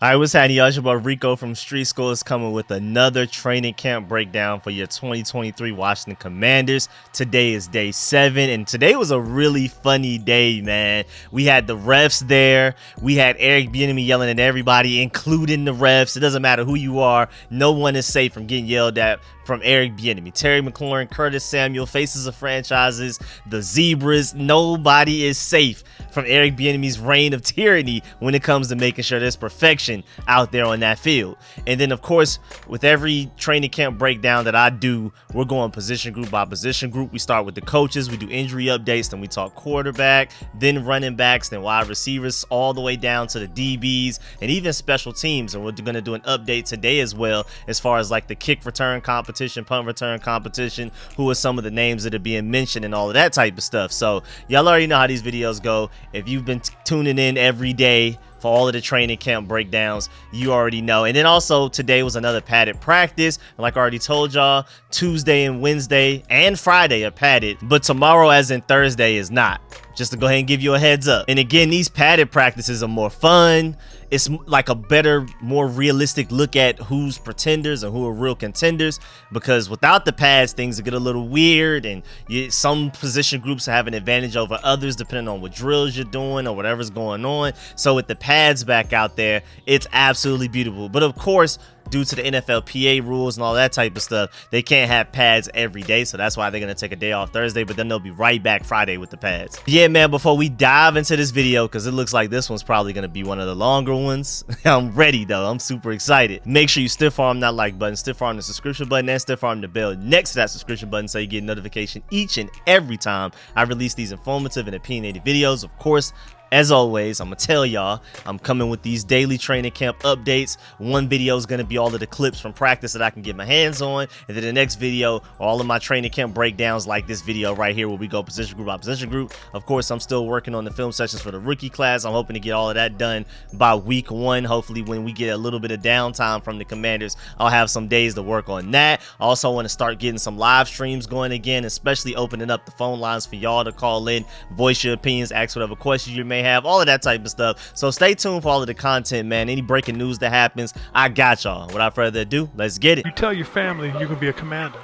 All right, what's happening, y'all? It's your boy Rico from Street School is coming with another training camp breakdown for your 2023 Washington Commanders. Today is day 7, and today was a really funny day, man. We had the refs there. We had Eric Bieniemy yelling at everybody, including the refs. It doesn't matter who you are. No one is safe from getting yelled at from Eric Bieniemy. Terry McLaurin, Curtis Samuel, faces of franchises, the Zebras. Nobody is safe from Eric Bieniemy's reign of tyranny when it comes to making sure there's perfection out there on that field. And then, of course, with every training camp breakdown that I do, we're going position group by position group. We start with the coaches, we do injury updates, then we talk quarterback, then running backs, then wide receivers, all the way down to the DBs and even special teams. And we're going to do an update today as well as far as like the kick return competition, punt return competition, who are some of the names that are being mentioned and all of that type of stuff. So y'all already know how these videos go. If you've been tuning in every day for all of the training camp breakdowns, you already know. And then also today was another padded practice. Like I already told y'all, Tuesday and Wednesday and Friday are padded, but tomorrow as in Thursday is not. Just to go ahead and give you a heads up. And again, these padded practices are more fun. It's like a better, more realistic look at who's pretenders and who are real contenders, because without the pads, things get a little weird, and some position groups have an advantage over others depending on what drills you're doing or whatever's going on. So with the pads back out there, it's absolutely beautiful. But of course, due to the NFLPA rules and all that type of stuff, they can't have pads every day, so that's why they're gonna take a day off Thursday, but then they'll be right back Friday with the pads. Yeah, man, before we dive into this video, because it looks like this one's probably gonna be one of the longer ones, I'm ready though. I'm super excited. Make sure you stiff arm that like button, stiff arm the subscription button, and stiff arm the bell next to that subscription button so you get notification each and every time I release these informative and opinionated videos. Of course, as always, I'm gonna tell y'all, I'm coming with these daily training camp updates. One video is gonna be all of the clips from practice that I can get my hands on, and then the next video are all of my training camp breakdowns, like this video right here where we go position group by position group. Of course, I'm still working on the film sessions for the rookie class. I'm hoping to get all of that done by week 1. Hopefully when we get a little bit of downtime from the Commanders, I'll have some days to work on that. I also want to start getting some live streams going again, especially opening up the phone lines for y'all to call in, voice your opinions, ask whatever questions you may have, all of that type of stuff. So stay tuned for all of the content, man. Any breaking news that happens, I got y'all. Without further ado, let's get it. You tell your family you're gonna be a commander.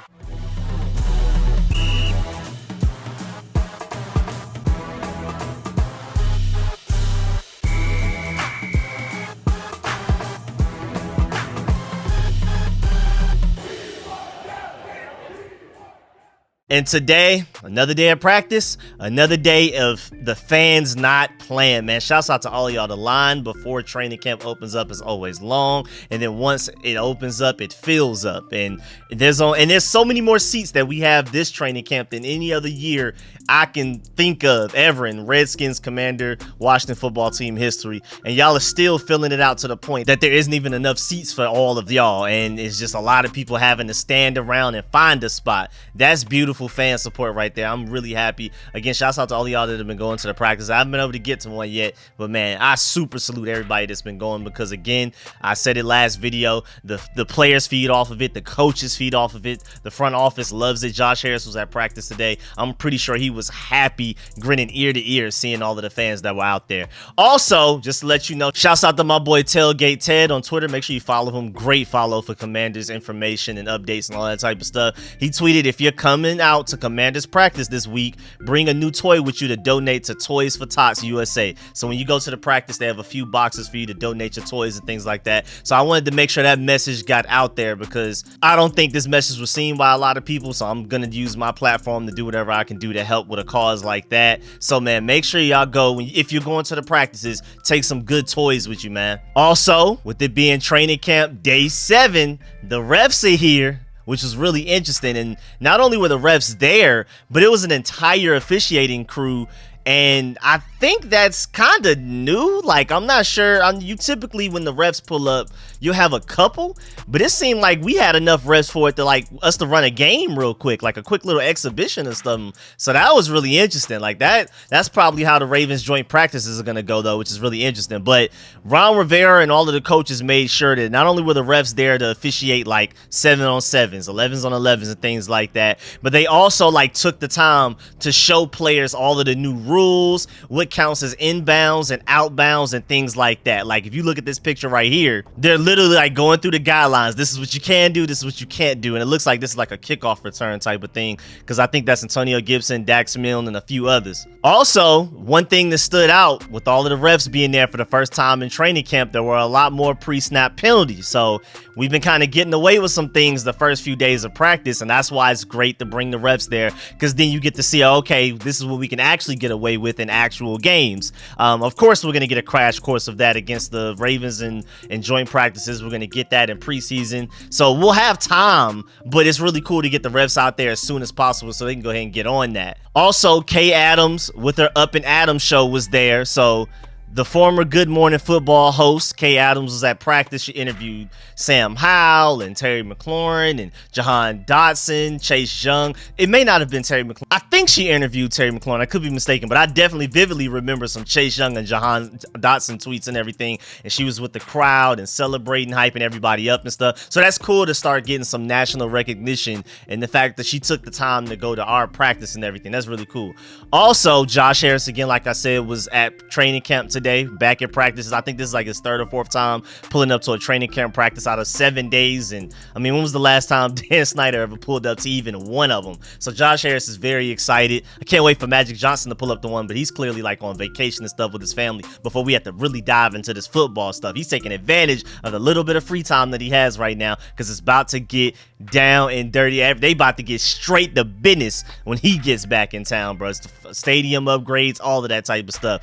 And today, another day of practice, another day of the fans not playing, man. Shouts out to all y'all. The line before training camp opens up is always long, and then once it opens up, it fills up. And there's so many more seats that we have this training camp than any other year I can think of ever in Redskins, Commander, Washington football team history. And y'all are still filling it out to the point that there isn't even enough seats for all of y'all, and it's just a lot of people having to stand around and find a spot. That's beautiful fan support right there. I'm really happy. Again, shouts out to all of y'all that have been going to the practice. I haven't been able to get to one yet, but man, I super salute everybody that's been going, because again, I said it last video, the players feed off of it, the coaches feed off of it, the front office loves it. Josh Harris was at practice today. I'm pretty sure he was happy, grinning ear to ear, seeing all of the fans that were out there. Also, just to let you know, shouts out to my boy Tailgate Ted on Twitter. Make sure you follow him. Great follow for Commanders information and updates and all that type of stuff. He tweeted, if you're coming out to Commanders practice this week, bring a new toy with you to donate to Toys for Tots USA. So when you go to the practice, they have a few boxes for you to donate your toys and things like that. So I wanted to make sure that message got out there, because I don't think this message was seen by a lot of people. So I'm gonna use my platform to do whatever I can do to help with a cause like that. So man, make sure y'all go, if you're going to the practices, take some good toys with you, man. Also, with it being training camp day 7, the refs are here, which was really interesting. And not only were the refs there, but it was an entire officiating crew. And I think that's kind of new. Like, I'm not sure. You typically, when the refs pull up, you'll have a couple, but it seemed like we had enough refs for it to, like, us to run a game real quick, like a quick little exhibition or something. So that was really interesting. Like, that's probably how the Ravens joint practices are going to go, though, which is really interesting. But Ron Rivera and all of the coaches made sure that not only were the refs there to officiate, like, 7-on-7s, 11s-on-11s, and things like that, but they also, like, took the time to show players all of the new rules rules, what counts as inbounds and outbounds and things like that. Like if you look at this picture right here, they're literally like going through the guidelines. This is what you can do, this is what you can't do. And it looks like this is like a kickoff return type of thing, because I think that's Antonio Gibson, Dax Milne, and a few others. Also, one thing that stood out with all of the refs being there for the first time in training camp, there were a lot more pre-snap penalties. So we've been kind of getting away with some things the first few days of practice, and that's why it's great to bring the refs there, because then you get to see, okay, this is what we can actually get away with in actual games. Of course, we're going to get a crash course of that against the Ravens in joint practices. We're going to get that in preseason. So we'll have time, but it's really cool to get the refs out there as soon as possible so they can go ahead and get on that. Also, Kay Adams with her Up and Adams show was there. So the former Good Morning Football host, Kay Adams, was at practice. She interviewed Sam Howell and Terry McLaurin and Jahan Dotson, Chase Young. It may not have been Terry McLaurin. I think she interviewed Terry McLaurin. I could be mistaken, but I definitely vividly remember some Chase Young and Jahan Dotson tweets and everything. And she was with the crowd and celebrating, hyping everybody up and stuff. So that's cool to start getting some national recognition. And the fact that she took the time to go to our practice and everything, that's really cool. Also, Josh Harris, again, like I said, was at training camp today, back at practices. I think this is like his third or fourth time pulling up to a training camp practice out of 7 days. And I mean, when was the last time Dan Snyder ever pulled up to even one of them? So Josh Harris is very excited. I can't wait for Magic Johnson to pull up to one, but he's clearly like on vacation and stuff with his family before we have to really dive into this football stuff. He's taking advantage of the little bit of free time that he has right now, because it's about to get down and dirty. They about to get straight to business when he gets back in town, bro. Stadium upgrades, all of that type of stuff.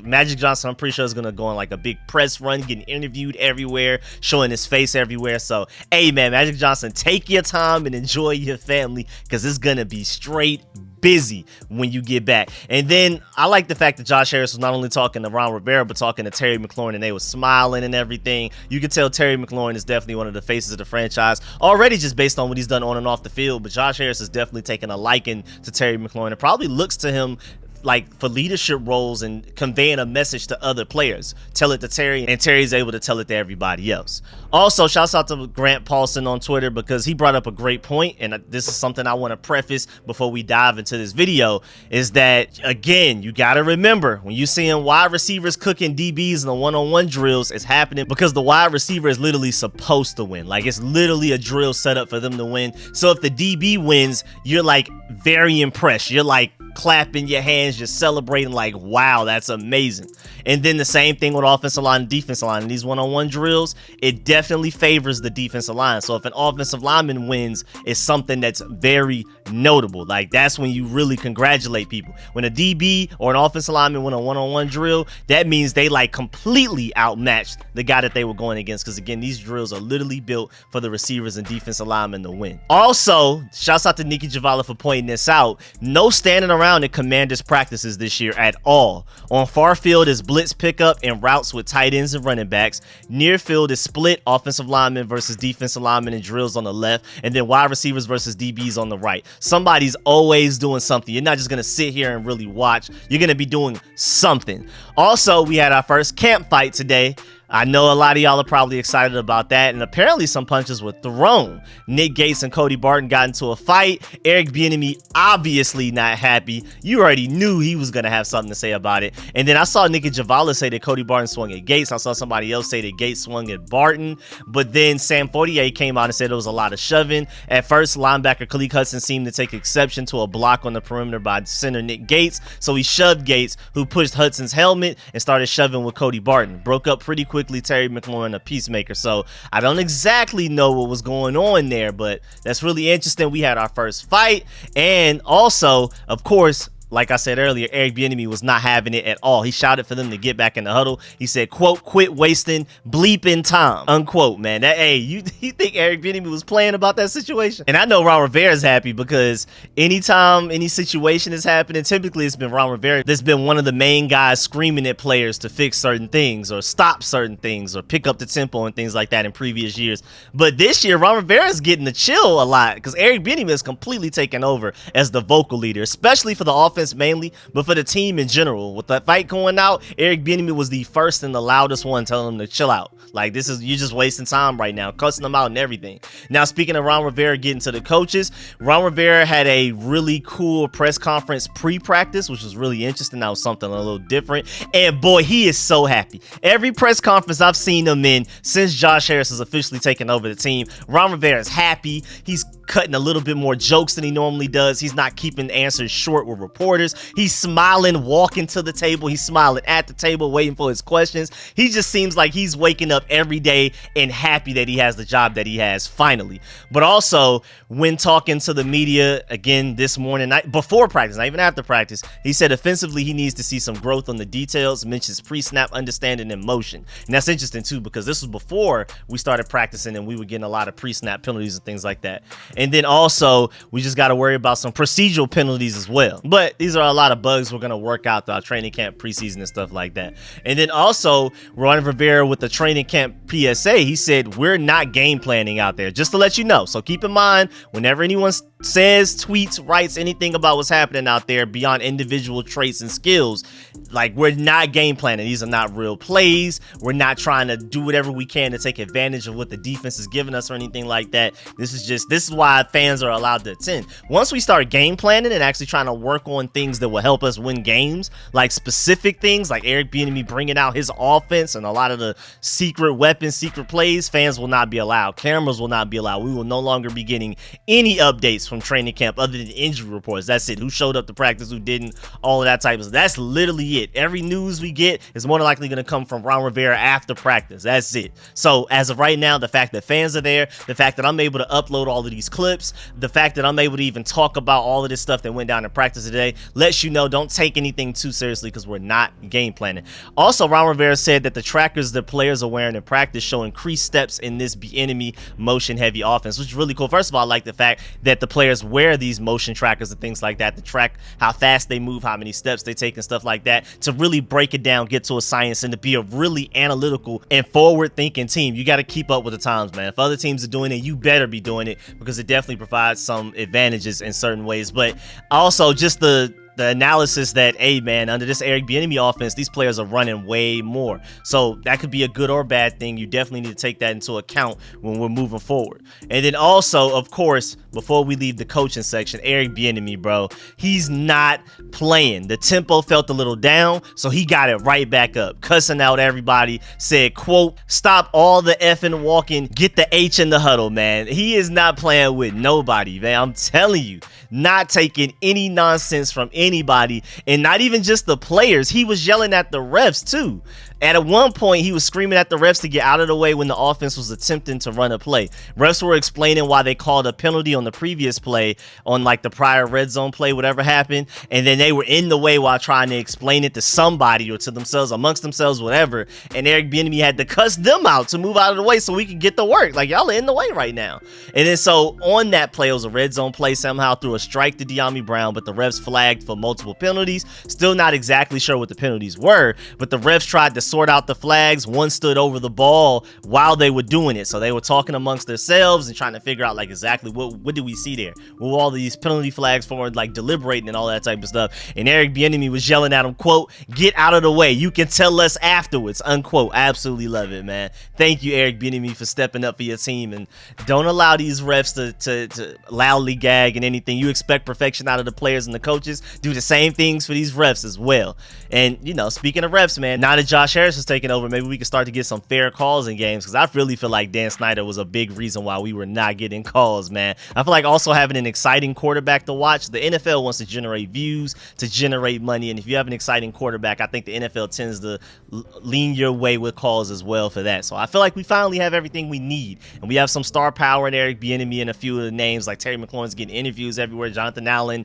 Magic Johnson, I'm pretty sure, is gonna go on like a big press run, getting interviewed everywhere, showing his face everywhere. So hey man, Magic Johnson, take your time and enjoy your family, because it's gonna be straight busy when you get back. And then I like the fact that Josh Harris was not only talking to Ron Rivera, but talking to Terry McLaurin, and they were smiling and everything. You can tell Terry McLaurin is definitely one of the faces of the franchise already, just based on what he's done on and off the field. But Josh Harris is definitely taking a liking to Terry McLaurin. It probably looks to him like for leadership roles and conveying a message to other players. Tell it to Terry, and Terry's able to tell it to everybody else. Also, shouts out to Grant Paulson on Twitter, because he brought up a great point, and this is something I want to preface before we dive into this video, is that, again, you got to remember, when you're seeing wide receivers cooking DBs in the one-on-one drills, it's happening because the wide receiver is literally supposed to win. Like, it's literally a drill set up for them to win. So if the DB wins, you're like very impressed. You're like clapping your hands, just celebrating like, wow, that's amazing. And then the same thing with offensive line and defensive line. In these one-on-one drills, it definitely favors the defensive line. So if an offensive lineman wins, it's something that's very notable. Like, that's when you really congratulate people. When a DB or an offensive lineman win a one-on-one drill, that means they like completely outmatched the guy that they were going against, because again, these drills are literally built for the receivers and defensive linemen to win. Also, shouts out to Nikki Javala for pointing this out. No standing around in Commanders practices this year at all. On far field is blitz pickup and routes with tight ends and running backs. Near field is split offensive linemen versus defensive linemen and drills on the left, and then wide receivers versus DBs on the right. Somebody's always doing something. You're not just gonna sit here and really watch. You're gonna be doing something. Also, we had our first camp fight today. I know a lot of y'all are probably excited about that, and apparently some punches were thrown. Nick Gates and Cody Barton got into a fight. Eric Bieniemy obviously not happy. You already knew he was going to have something to say about it. And then I saw Nikki Javala say that Cody Barton swung at Gates. I saw somebody else say that Gates swung at Barton. But then Sam Fortier came out and said there was a lot of shoving. At first, linebacker Khaleke Hudson seemed to take exception to a block on the perimeter by center Nick Gates. So he shoved Gates, who pushed Hudson's helmet and started shoving with Cody Barton. Broke up pretty quickly. Terry McLaurin, a peacemaker. So I don't exactly know what was going on there, but that's really interesting. We had our first fight, and also, of course, like I said earlier, Eric Bieniemy was not having it at all. He shouted for them to get back in the huddle. He said, quote, "Quit wasting bleeping time," unquote, man. That, hey, you think Eric Bieniemy was playing about that situation? And I know Ron Rivera's happy, because anytime any situation is happening, typically it's been Ron Rivera that's been one of the main guys screaming at players to fix certain things or stop certain things or pick up the tempo and things like that in previous years. But this year, Ron Rivera's getting to chill a lot, because Eric Bieniemy is completely taken over as the vocal leader, especially for the offense offense mainly, but for the team in general. With the fight going out, Eric Bieniemy was the first and the loudest one telling them to chill out. Like, you're just wasting time right now, cussing them out and everything. Now, speaking of Ron Rivera getting to the coaches, Ron Rivera had a really cool press conference pre-practice, which was really interesting. That was something a little different. And boy, he is so happy. Every press conference I've seen him in since Josh Harris has officially taken over the team, Ron Rivera is happy. He's cutting a little bit more jokes than he normally does. He's not keeping answers short with reporters. He's smiling, walking to the table. He's smiling at the table, waiting for his questions. He just seems like he's waking up every day and happy that he has the job that he has finally. But also, when talking to the media again this morning, before practice, not even after practice, he said offensively he needs to see some growth on the details, mentions pre-snap understanding and motion. And that's interesting too, because this was before we started practicing and we were getting a lot of pre-snap penalties and things like that. And then also, we just got to worry about some procedural penalties as well. But these are a lot of bugs we're going to work out throughout training camp, preseason, and stuff like that. And then also, Ron Rivera with the training camp PSA, he said, we're not game planning out there, just to let you know. So keep in mind, whenever anyone says, tweets, writes anything about what's happening out there beyond individual traits and skills, like, we're not game planning. These are not real plays. We're not trying to do whatever we can to take advantage of what the defense is giving us or anything like that. This is why fans are allowed to attend. Once we start game planning and actually trying to work on things that will help us win games, like specific things like Eric Bieniemy bringing out his offense and a lot of the secret weapons, secret plays, fans will not be allowed. Cameras will not be allowed. We will no longer be getting any updates from training camp other than injury reports. That's it. Who showed up to practice, who didn't, all of that type of stuff. That's literally it. Every news we get is more than likely going to come from Ron Rivera after practice. That's it. So as of right now, the fact that fans are there, the fact that I'm able to upload all of these clips, the fact that I'm able to even talk about all of this stuff that went down in practice today lets you know, don't take anything too seriously because we're not game planning. Also, Ron Rivera said that the trackers the players are wearing in practice show increased steps in this enemy motion heavy offense, which is really cool. First of all, I like the fact that the players wear these motion trackers and things like that to track how fast they move, how many steps they take and stuff like that, to really break it down, get to a science, and to be a really analytical and forward thinking team. You got to keep up with the times, man. If other teams are doing it, you better be doing it, because it definitely provides some advantages in certain ways. But also just the analysis that, hey man, under this Eric Bieniemy offense, these players are running way more. So that could be a good or bad thing. You definitely need to take that into account when we're moving forward. And then also, of course, before we leave the coaching section, Eric Bieniemy, bro, he's not playing. The tempo felt a little down, so he got it right back up, cussing out everybody, said, quote, stop all the effing walking, get the H in the huddle, man. He is not playing with nobody, man. I'm telling you, not taking any nonsense from anybody, and not even just the players. He was yelling at the refs too. At one point, he was screaming at the refs to get out of the way when the offense was attempting to run a play. Refs were explaining why they called a penalty on the previous play, on like the prior red zone play, whatever happened, and then they were in the way while trying to explain it to somebody or to themselves, amongst themselves, whatever. And Eric Bieniemy had to cuss them out to move out of the way so we could get to work. Like, y'all are in the way right now. And then so on that play, it was a red zone play, somehow threw a strike to De'Ami Brown, but the refs flagged for multiple penalties. Still not exactly sure what the penalties were, but the refs tried to sort out the flags. One stood over the ball while they were doing it, so they were talking amongst themselves and trying to figure out like exactly what did we see there, what were all these penalty flags for, like deliberating and all that type of stuff. And Eric Bieniemy was yelling at him, quote, get out of the way, you can tell us afterwards, unquote. Absolutely love it, man. Thank you, Eric Bieniemy, for stepping up for your team, and don't allow these refs to loudly gag and anything. You expect perfection out of the players and the coaches, do the same things for these refs as well. And you know, speaking of refs, man, now that Josh Harris is taking over, maybe we can start to get some fair calls in games, because I really feel like Dan Snyder was a big reason why we were not getting calls, man. I feel like also having an exciting quarterback to watch. The NFL wants to generate views, to generate money, and if you have an exciting quarterback, I think the NFL tends to lean your way with calls as well for that. So I feel like we finally have everything we need, and we have some star power in Eric Bieniemy and a few of the names like Terry McLaurin's getting interviews everywhere, Jonathan Allen,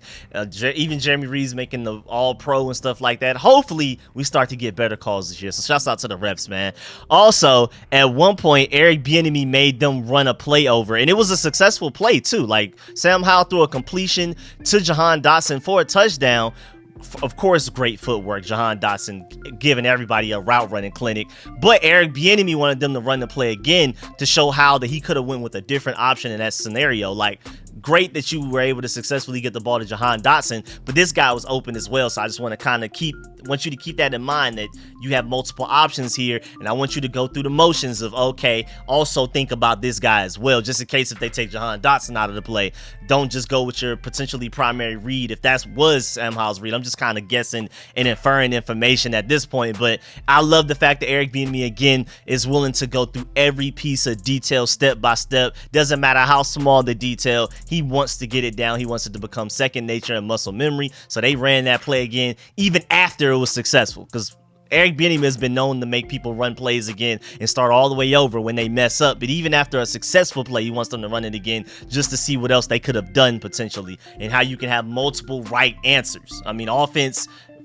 even Jeremy Reeves making the all-pro and stuff like that. Hopefully we start to get better calls this year. So shouts out to the refs, man. Also, at one point, Eric Bieniemy made them run a play over, and it was a successful play too. Like, Sam Howell threw a completion to Jahan Dotson for a touchdown. Of course, great footwork. Jahan Dotson giving everybody a route running clinic. But Eric Bieniemy wanted them to run the play again to show how that he could have went with a different option in that scenario. Like, great that you were able to successfully get the ball to Jahan Dotson, but this guy was open as well. So I just want to kind of want you to keep that in mind, that you have multiple options here, and I want you to go through the motions of, okay, also think about this guy as well, just in case if they take Jahan Dotson out of the play. Don't just go with your potentially primary read if that was Sam Howell's read. I'm just kind of guessing and inferring information at this point, but I love the fact that Eric Bieniemy again is willing to go through every piece of detail step by step. Doesn't matter how small the detail, he wants to get it down. He wants it to become second nature and muscle memory. So they ran that play again even after it was successful, because Eric Bieniemy has been known to make people run plays again and start all the way over when they mess up. But even after a successful play, he wants them to run it again just to see what else they could have done potentially, and how you can have multiple right answers. I mean,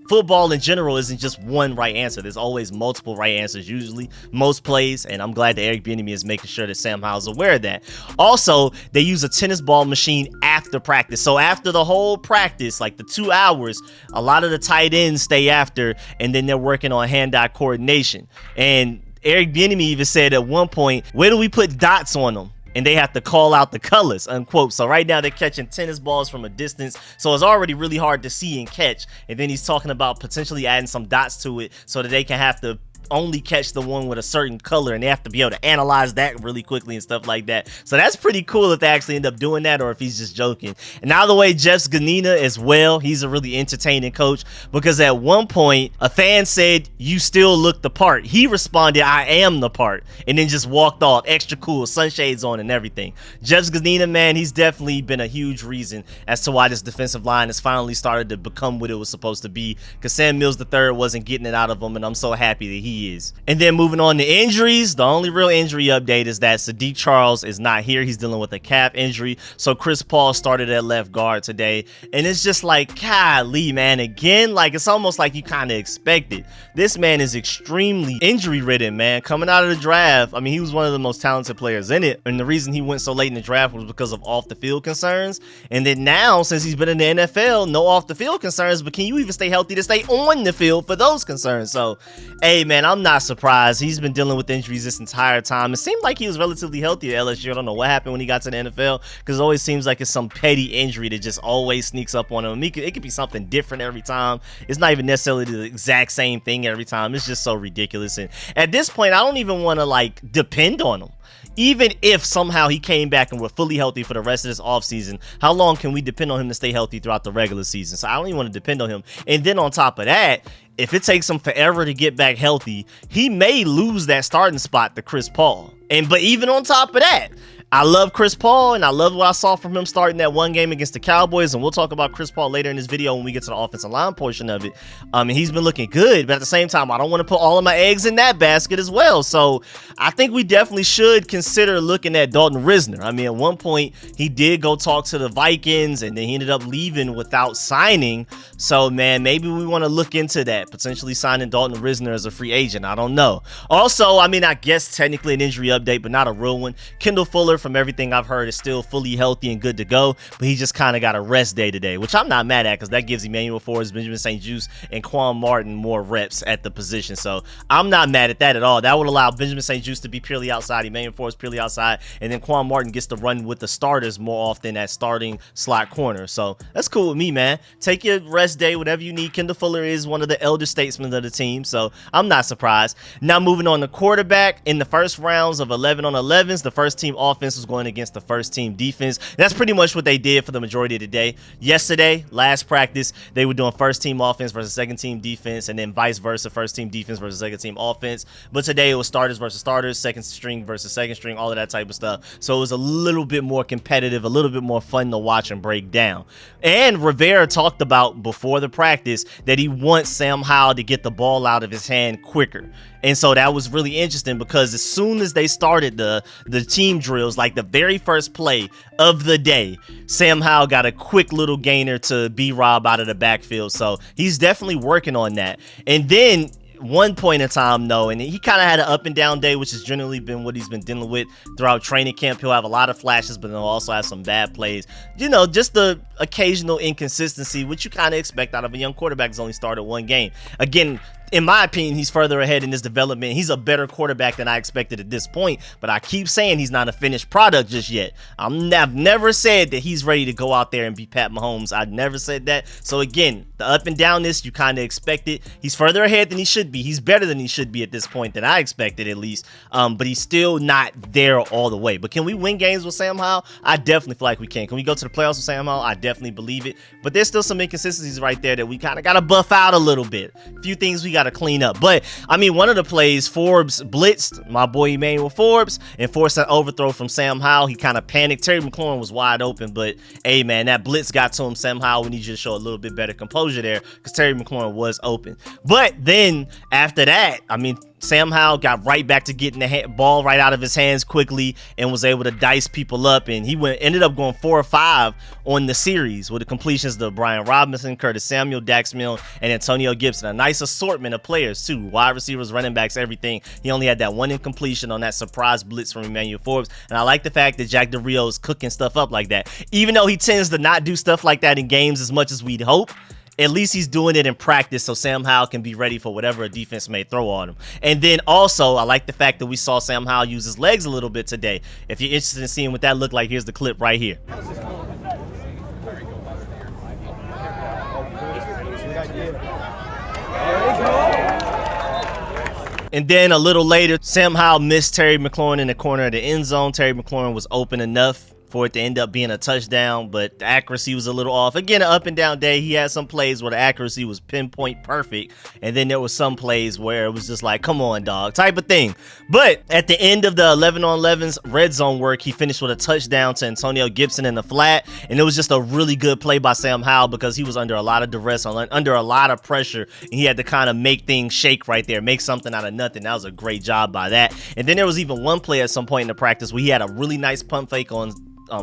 football in general isn't just one right answer. There's always multiple right answers, usually, most plays, and I'm glad that Eric Bieniemy is making sure that Sam Howell's aware of that. Also, they use a tennis ball machine after practice. So after the whole practice, like the 2 hours, a lot of the tight ends stay after, and then they're working on hand-eye coordination. And Eric Bieniemy even said at one point, where do we put dots on them? And they have to call out the colors, unquote. So right now they're catching tennis balls from a distance, so it's already really hard to see and catch. And then he's talking about potentially adding some dots to it so that they can have to only catch the one with a certain color, and they have to be able to analyze that really quickly and stuff like that. So that's pretty cool if they actually end up doing that, or if he's just joking. And now the way Jeff Zgonina as well, he's a really entertaining coach, because at one point a fan said, "You still look the part." He responded, "I am the part," and then just walked off. Extra cool, sunshades on and everything. Jeff Zgonina, man, he's definitely been a huge reason as to why this defensive line has finally started to become what it was supposed to be, because Sam Mills III wasn't getting it out of him, and I'm so happy that he is. And then moving on to injuries, the only real injury update is that Sadiq Charles is not here. He's dealing with a calf injury. So Chris Paul started at left guard today, and it's just like, golly, man, again, like it's almost like you kind of expected. This man is extremely injury ridden, man. Coming out of the draft, I mean, he was one of the most talented players in it, and the reason he went so late in the draft was because of off the field concerns. And then now, since he's been in the NFL, no off the field concerns, but can you even stay healthy to stay on the field for those concerns? So hey, man, I'm not surprised. He's been dealing with injuries this entire time. It seemed like he was relatively healthy at LSU. I don't know what happened when he got to the NFL, because it always seems like it's some petty injury that just always sneaks up on him. It could be something different every time. It's not even necessarily the exact same thing every time. It's just so ridiculous. And at this point, I don't even want to like depend on him. Even if somehow he came back and we're fully healthy for the rest of this offseason, how long can we depend on him to stay healthy throughout the regular season? So I don't even want to depend on him. And then on top of that, if it takes him forever to get back healthy, he may lose that starting spot to Chris Paul. But even on top of that, I love Chris Paul, and I love what I saw from him starting that one game against the Cowboys, and we'll talk about Chris Paul later in this video when we get to the offensive line portion of it. And he's been looking good, but at the same time, I don't want to put all of my eggs in that basket as well. So I think we definitely should consider looking at Dalton Risner. I mean, at one point, he did go talk to the Vikings, and then he ended up leaving without signing. So, man, maybe we want to look into that, potentially signing Dalton Risner as a free agent. I don't know. Also, I mean, I guess technically an injury update, but not a real one. Kendall Fuller, from everything I've heard, is still fully healthy and good to go, but he just kind of got a rest day today, which I'm not mad at, because that gives Emmanuel Forbes, Benjamin St-Juste, and Quan Martin more reps at the position. So I'm not mad at that at all. That would allow Benjamin St-Juste to be purely outside, Emmanuel Forbes purely outside, and then Quan Martin gets to run with the starters more often at starting slot corner. So that's cool with me, man. Take your rest day, whatever you need. Kendall Fuller is one of the elder statesmen of the team, so I'm not surprised. Now moving on to quarterback, in the first rounds of 11 on 11s, the first team offense was going against the first team defense. That's pretty much what they did for the majority of the day. Yesterday, last practice, they were doing first team offense versus second team defense, and then vice versa, first team defense versus second team offense. But today it was starters versus starters, second string versus second string, all of that type of stuff. So it was a little bit more competitive, a little bit more fun to watch and break down. And Rivera talked about before the practice that he wants Sam Howell to get the ball out of his hand quicker. And so that was really interesting, because as soon as they started the team drills, like the very first play of the day, Sam Howell got a quick little gainer to B-Rob out of the backfield. So he's definitely working on that. And then one point in time, though, and he kind of had an up and down day, which has generally been what he's been dealing with throughout training camp. He'll have a lot of flashes, but he'll also have some bad plays. You know, just the occasional inconsistency, which you kind of expect out of a young quarterback who's only started one game. Again, in my opinion, he's further ahead in his development. He's a better quarterback than I expected at this point, but I keep saying he's not a finished product just yet. I've never said that he's ready to go out there and be Pat Mahomes. I've never said that. So again, the up and downness, you kind of expect it. He's further ahead than he should be. He's better than he should be at this point than I expected, at least. But he's still not there all the way. But can we win games with Sam Howell? I definitely feel like we can. Can we go to the playoffs with Sam Howell? I definitely believe it. But there's still some inconsistencies right there that we kind of got to buff out a little bit. A few things we got to clean up. But I mean, one of the plays, Forbes blitzed my boy Emmanuel Forbes and forced an overthrow from Sam Howell. He kind of panicked. Terry McLaurin was wide open, but hey man, that blitz got to him. Sam Howell, we need you to show a little bit better composure there because Terry McLaurin was open. But then after that, I mean, Sam Howell got right back to getting the ball right out of his hands quickly and was able to dice people up. And he ended up going 4 or 5 on the series with the completions to Brian Robinson, Curtis Samuel, Dax Milne, and Antonio Gibson. A nice assortment of players too, wide receivers, running backs, everything. He only had that one incompletion on that surprise blitz from Emmanuel Forbes. And I like the fact that Jack Del Rio is cooking stuff up like that. Even though he tends to not do stuff like that in games as much as we'd hope, at least he's doing it in practice so Sam Howell can be ready for whatever a defense may throw on him. And then also, I like the fact that we saw Sam Howell use his legs a little bit today. If you're interested in seeing what that looked like, here's the clip right here. And then a little later, Sam Howell missed Terry McLaurin in the corner of the end zone. Terry McLaurin was open enough for it to end up being a touchdown, but the accuracy was a little off. Again, an up and down day. He had some plays where the accuracy was pinpoint perfect, and then there was some plays where it was just like, come on, dog, type of thing. But at the end of the 11-on-11's red zone work, he finished with a touchdown to Antonio Gibson in the flat, and it was just a really good play by Sam Howell because he was under a lot of duress, under a lot of pressure, and he had to kind of make things shake right there, make something out of nothing. That was a great job by that. And then there was even one play at some point in the practice where he had a really nice pump fake on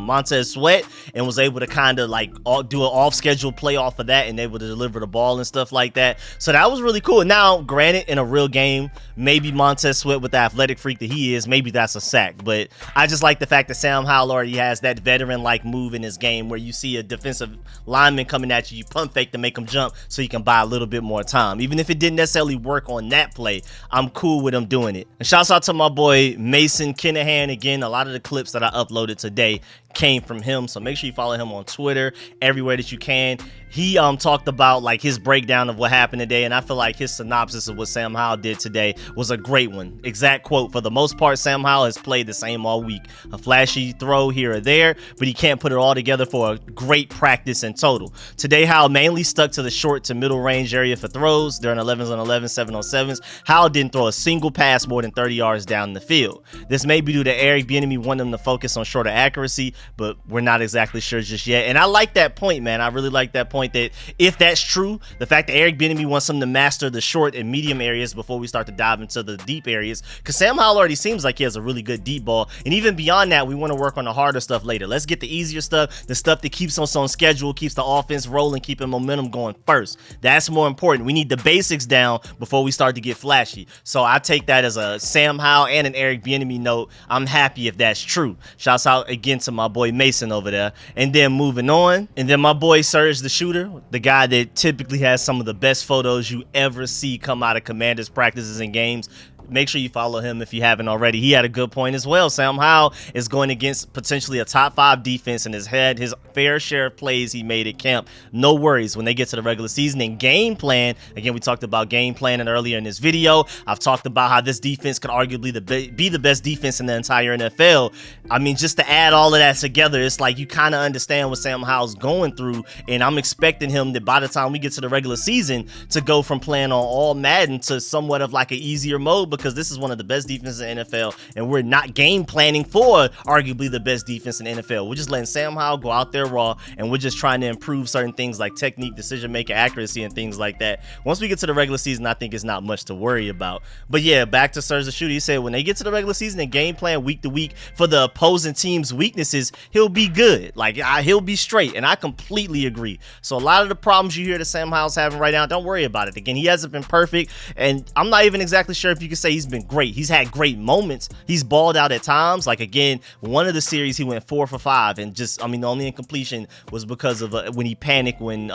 Montez Sweat and was able to kind of like do an off-schedule play off of that and able to deliver the ball and stuff like that. So that was really cool. Now, granted, in a real game, maybe Montez Sweat, with the athletic freak that he is, maybe that's a sack. But I just like the fact that Sam Howell already has that veteran-like move in his game where you see a defensive lineman coming at you, you pump fake to make him jump so you can buy a little bit more time. Even if it didn't necessarily work on that play, I'm cool with him doing it. And shouts out to my boy Mason Kinahan. Again, a lot of the clips that I uploaded today came from him, so make sure you follow him on Twitter, everywhere that you can. He talked about like his breakdown of what happened today, and I feel like his synopsis of what Sam Howell did today was a great one. Exact quote: "For the most part, Sam Howell has played the same all week. A flashy throw here or there, but he can't put it all together for a great practice in total. Today, Howell mainly stuck to the short to middle range area for throws. During 11s on 11, 7-on-7s, Howell didn't throw a single pass more than 30 yards down the field. This may be due to Eric Bieniemy wanting him to focus on shorter accuracy, but we're not exactly sure just yet." And I like that point, man. I really like that point, that if that's true, the fact that Eric Bieniemy wants him to master the short and medium areas before we start to dive into the deep areas, because Sam Howell already seems like he has a really good deep ball, and even beyond that, we want to work on the harder stuff later. Let's get the easier stuff, the stuff that keeps us on schedule, keeps the offense rolling, keeping momentum going first. That's more important. We need the basics down before we start to get flashy. So I take that as a Sam Howell and an Eric Bieniemy note. I'm happy if that's true. Shouts out again to my boy Mason over there. And then moving on, and then my boy Serge the Shooter, the guy that typically has some of the best photos you ever see come out of Commanders practices and games. Make sure you follow him if you haven't already. He had a good point as well. Sam Howell is going against potentially a top 5 defense and has had his fair share of plays he made at camp. No worries when they get to the regular season and game plan. Again, we talked about game planning earlier in this video. I've talked about how this defense could arguably be the best defense in the entire NFL. I mean, just to add all of that together, it's like you kind of understand what Sam Howell's going through, and I'm expecting him that by the time we get to the regular season to go from playing on all Madden to somewhat of like an easier mode, because this is one of the best defenses in the NFL, and we're not game planning for arguably the best defense in the NFL. We're just letting Sam Howell go out there raw, and we're just trying to improve certain things like technique, decision-making, accuracy, and things like that. Once we get to the regular season, I think it's not much to worry about. But yeah, back to Serge the Shooter. He said when they get to the regular season and game plan week to week for the opposing team's weaknesses, he'll be good. Like, he'll be straight, and I completely agree. So a lot of the problems you hear that Sam Howell's having right now, don't worry about it. Again, he hasn't been perfect, and I'm not even exactly sure if you can say say he's been great. He's had great moments. He's balled out at times. Like, again, one of the series he went 4 for 5, and just, I mean, the only incompletion was because of when he panicked when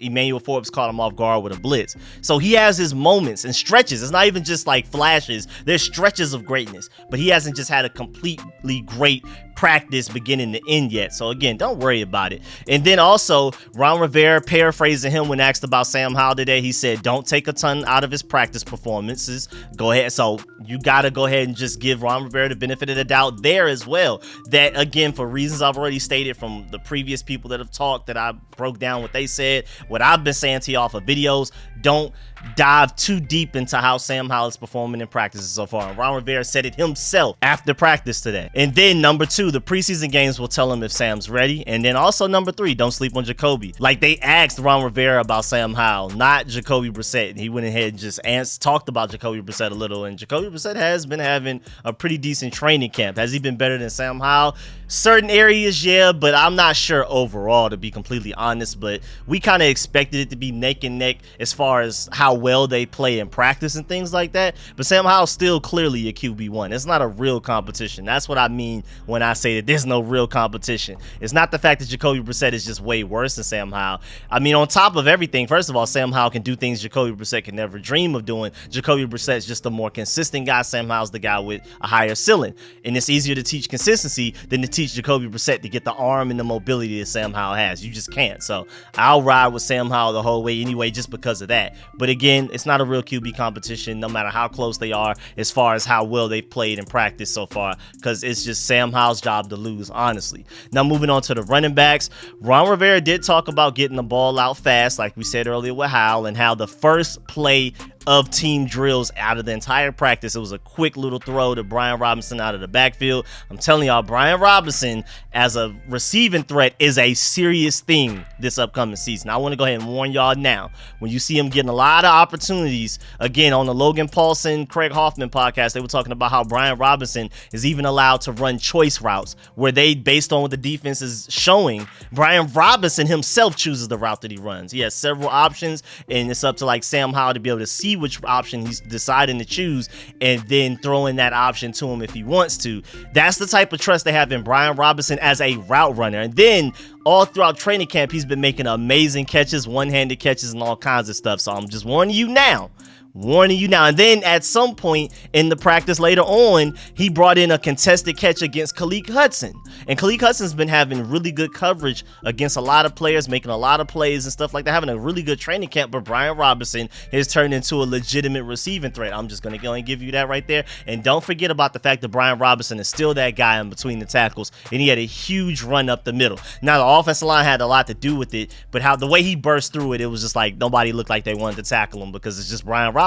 Emmanuel Forbes caught him off guard with a blitz. So he has his moments and stretches. It's not even just like flashes. There's stretches of greatness, but he hasn't just had a completely great practice beginning to end yet. So again, don't worry about it. And then also, Ron Rivera, paraphrasing him when asked about Sam Howell today, he said, don't take a ton out of his practice performances. Go ahead. So you got to go ahead and just give Ron Rivera the benefit of the doubt there as well. That, again, for reasons I've already stated from the previous people that have talked, that I broke down what they said, what I've been saying to y'all for videos, don't dive too deep into how Sam Howell is performing in practices so far. And Ron Rivera said it himself after practice today. And then number 2, the preseason games will tell him if Sam's ready. And then also number 3, don't sleep on Jacoby. Like, they asked Ron Rivera about Sam Howell, not Jacoby Brissett. And he went ahead and just talked about Jacoby Brissett a little. And Jacoby Brissett has been having a pretty decent training camp. Has he been better than Sam Howell? Certain areas, yeah, but I'm not sure overall, to be completely honest. But we kind of expected it to be neck and neck as far as how well they play in practice and things like that. But Sam Howell's still clearly a QB1. It's not a real competition. That's what I mean when I say that there's no real competition. It's not the fact that Jacoby Brissett is just way worse than Sam Howell. I mean, on top of everything, first of all, Sam Howell can do things Jacoby Brissett can never dream of doing. Jacoby Brissett's just a more consistent guy. Sam Howell's the guy with a higher ceiling. And it's easier to teach consistency than to teach Jacoby Brissett to get the arm and the mobility that Sam Howell has. You just can't. So I'll ride with Sam Howell the whole way anyway, just because of that. But again, it's not a real QB competition, no matter how close they are as far as how well they've played in practice so far, because it's just Sam Howell's job to lose, honestly. Now, moving on to the running backs, Ron Rivera did talk about getting the ball out fast, like we said earlier with Howell, and how the first play of team drills out of the entire practice, it was a quick little throw to Brian Robinson out of the backfield. I'm telling y'all, Brian Robinson as a receiving threat is a serious thing this upcoming season. I want to go ahead and warn y'all now, when you see him getting a lot of opportunities, again, on the Logan Paulson, Craig Hoffman podcast, they were talking about how Brian Robinson is even allowed to run choice routes where they, based on what the defense is showing, Brian Robinson himself chooses the route that he runs. He has several options, and it's up to like Sam Howell to be able to see which option he's deciding to choose and then throwing that option to him if he wants to. That's the type of trust they have in Brian Robinson as a route runner. And then all throughout training camp, he's been making amazing catches, one-handed catches, and all kinds of stuff. So I'm just warning you now. And then at some point in the practice later on, he brought in a contested catch against Khaleke Hudson. And Khaleke Hudson's been having really good coverage against a lot of players, making a lot of plays and stuff like that, having a really good training camp. But Brian Robinson has turned into a legitimate receiving threat. I'm just going to go and give you that right there. And don't forget about the fact that Brian Robinson is still that guy in between the tackles, and he had a huge run up the middle. Now, the offensive line had a lot to do with it, but how the way he burst through it, it was just like nobody looked like they wanted to tackle him because it's just Brian Robinson.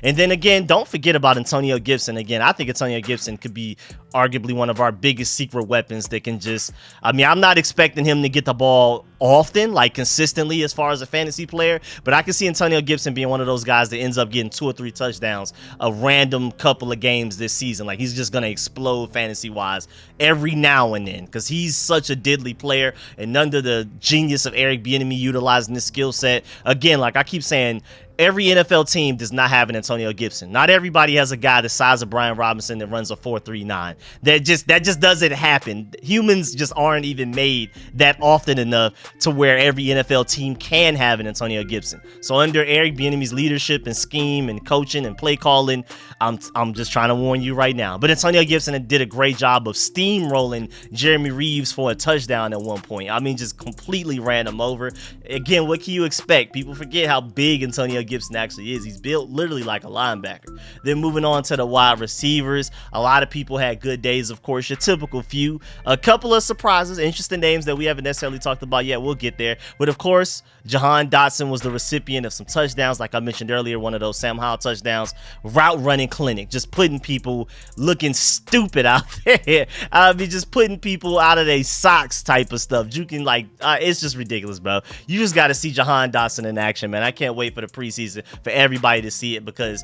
And then again, don't forget about Antonio Gibson. Again, I think Antonio Gibson could be arguably one of our biggest secret weapons that can just, I mean, I'm not expecting him to get the ball often, like consistently as far as a fantasy player, but I can see Antonio Gibson being one of those guys that ends up getting 2 or 3 touchdowns a random couple of games this season. Like, he's just going to explode fantasy wise every now and then because he's such a diddly player, and under the genius of Eric Bieniemy utilizing this skill set. Again, like I keep saying, every NFL team does not have an Antonio Gibson. Not everybody has a guy the size of Brian Robinson that runs a 4.39. That just doesn't happen. Humans just aren't even made that often enough to where every NFL team can have an Antonio Gibson. So under Eric Bieniemy's leadership and scheme and coaching and play calling, I'm just trying to warn you right now. But Antonio Gibson did a great job of steamrolling Jeremy Reeves for a touchdown at one point. I mean, just completely ran him over. Again, what can you expect? People forget how big Antonio Gibson actually is. He's built literally like a linebacker. Then moving on to the wide receivers, a lot of people had good days, of course, your typical few. A couple of surprises, interesting names that we haven't necessarily talked about yet. We'll get there. But of course, Jahan Dotson was the recipient of some touchdowns, like I mentioned earlier, one of those Sam Howell touchdowns. Route running clinic, just putting people looking stupid out there. I mean, just putting people out of their socks type of stuff. You can it's just ridiculous, bro. You just got to see Jahan Dotson in action, man. I can't wait for the preseason for everybody to see it, because